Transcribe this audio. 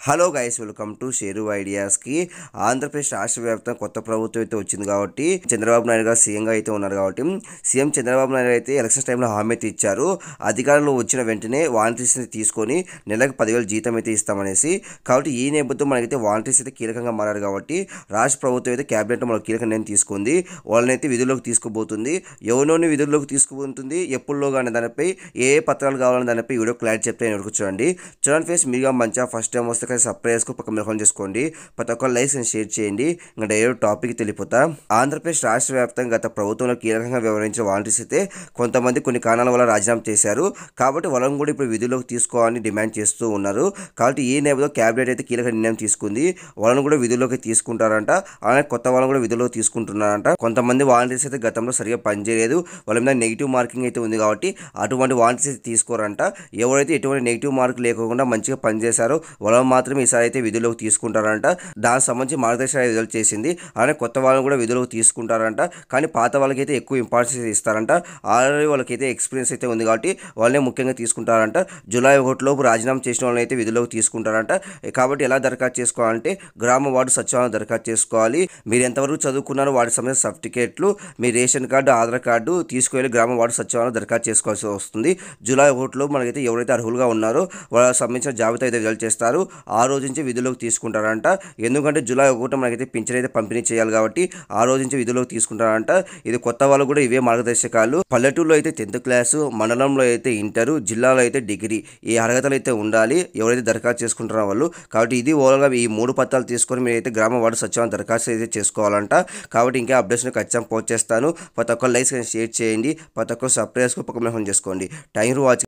Hello guys, welcome to share ఐడియాస్కి. ఆంధ్రప్రదేశ్ రాష్ట్ర వ్యాప్తంగా కొత్త ప్రభుత్వం అయితే వచ్చింది కాబట్టి చంద్రబాబు నాయుడు గారు సీఎంగా అయితే ఉన్నారు కాబట్టి సీఎం చంద్రబాబు నాయుడు అయితే ఎలక్షన్స్ టైంలో హామీ అయితే ఇచ్చారు. అధికారంలో వచ్చిన వెంటనే వాలంటీర్స్ని తీసుకొని నెలకు 10,000 జీతం అయితే ఇస్తామనేసి. కాబట్టి ఈ నేపథ్యం మనకైతే వాలంటీర్స్ అయితే కీలకంగా మారారు కాబట్టి రాష్ట్ర ప్రభుత్వం అయితే క్యాబినెట్లో మనకు కీలక నిర్ణయం తీసుకుంది. వాళ్ళని అయితే విధుల్లోకి తీసుకుపోతుంది. ఎవరినోని విధుల్లోకి తీసుకుపోతుంది, ఎప్పుడులో కానీ దానిపై ఏ పత్రాలు కావాలని దానిపై వీడియో క్లారిటీ చెప్తే నేను చూడండి. ఫ్రెండ్స్, మీరుగా మంచిగా ఫస్ట్ టైం వస్తే సబ్స్క్రైబ్ చేసుకుని పక్కన మెలకం చేసుకోండి. ప్రతి ఒక్క లైక్స్ అండ్ షేర్ చేయండి. ఇంకా డైరెక్ట్ టాపిక్ తెలిపోతా. ఆంధ్రప్రదేశ్ రాష్ట్ర వ్యాప్తంగా గత ప్రభుత్వంలో కీలకంగా వ్యవహరించిన వాలంటీర్స్ అయితే కొంతమంది కొన్ని కారణాల వల్ల రాజీనామా చేశారు. కాబట్టి వాళ్ళని కూడా ఇప్పుడు విధుల్లోకి తీసుకోవాలని డిమాండ్ చేస్తూ ఉన్నారు. కాబట్టి ఈ నేపథ్యంలో క్యాబినెట్ అయితే కీలక నిర్ణయం తీసుకుంది. వాళ్ళని కూడా విధుల్లోకి తీసుకుంటారంట. అలానే కొత్త వాళ్ళని కూడా విధుల్లోకి తీసుకుంటున్నారంట. కొంతమంది వాలంటీర్స్ అయితే గతంలో సరిగా పనిచేయలేదు, వాళ్ళ మీద నెగిటివ్ మార్కింగ్ అయితే ఉంది కాబట్టి అటువంటి వాలంటీర్స్ అయితే తీసుకోరంట. ఎవరైతే ఎటువంటి నెగిటివ్ మార్క్ లేకుండా మంచిగా పనిచేశారో వాళ్ళని మాత్రమే ఈసారి అయితే విధుల్లోకి తీసుకుంటారంట. దానికి సంబంధించి మార్గదర్శకాలు విడుదల చేసింది. అలానే కొత్త వాళ్ళని కూడా విధుల్లోకి తీసుకుంటారంట. కానీ పాత వాళ్ళకైతే ఎక్కువ ఇంపార్టెన్స్ ఇస్తారంట. ఆల్రెడీ వాళ్ళకైతే ఎక్స్పీరియన్స్ అయితే ఉంది కాబట్టి వాళ్ళనే ముఖ్యంగా తీసుకుంటారంట. జూలై 1 లోపు రాజీనామా చేసిన వాళ్ళని అయితే విధుల్లోకి తీసుకుంటారంట. కాబట్టి ఎలా దరఖాస్తు చేసుకోవాలంటే గ్రామ వార్డు సచివాలయం దరఖాస్తు చేసుకోవాలి. మీరు ఎంతవరకు చదువుకున్నారో వాటికి సంబంధించిన సర్టిఫికేట్లు, మీ రేషన్ కార్డు, ఆధార్ కార్డు తీసుకువెళ్ళి గ్రామ వార్డు సచివాలయం దరఖాస్తు చేసుకోవాల్సి వస్తుంది. జూలై 1 లోపు మనకైతే ఎవరైతే అర్హులుగా ఉన్నారో వాళ్ళకి సంబంధించిన జాబితా అయితే విడుదల చేస్తారు. ఆ రోజు నుంచి విధుల్లోకి తీసుకుంటారంట. ఎందుకంటే జూలై 1 మనకైతే పింఛన్ అయితే పంపిణీ చేయాలి కాబట్టి ఆ రోజు నుంచి విధుల్లోకి తీసుకుంటారంట. ఇది కొత్త వాళ్ళు కూడా ఇవే మార్గదర్శకాలు. పల్లెటూరులో అయితే 10th క్లాసు, మండలంలో అయితే ఇంటరు, జిల్లాలో అయితే డిగ్రీ, ఈ అర్హతలు అయితే ఉండాలి ఎవరైతే దరఖాస్తు చేసుకుంటారో వాళ్ళు. కాబట్టి ఇది ఓవరాల్గా ఈ 3 పత్రాలు తీసుకొని మీరైతే గ్రామ వార్డు సచివాలయం దరఖాస్తు అయితే చేసుకోవాలంట. కాబట్టి ఇంకా అప్డేట్స్ని ఖచ్చితంగా పోస్ట్ చేస్తాను. ప్రతి ఒక్క లైక్స్ షేర్ చేయండి. ప్రతి ఒక్క సబ్స్క్రైబ్ చేసుకోండి. Thank you for watching.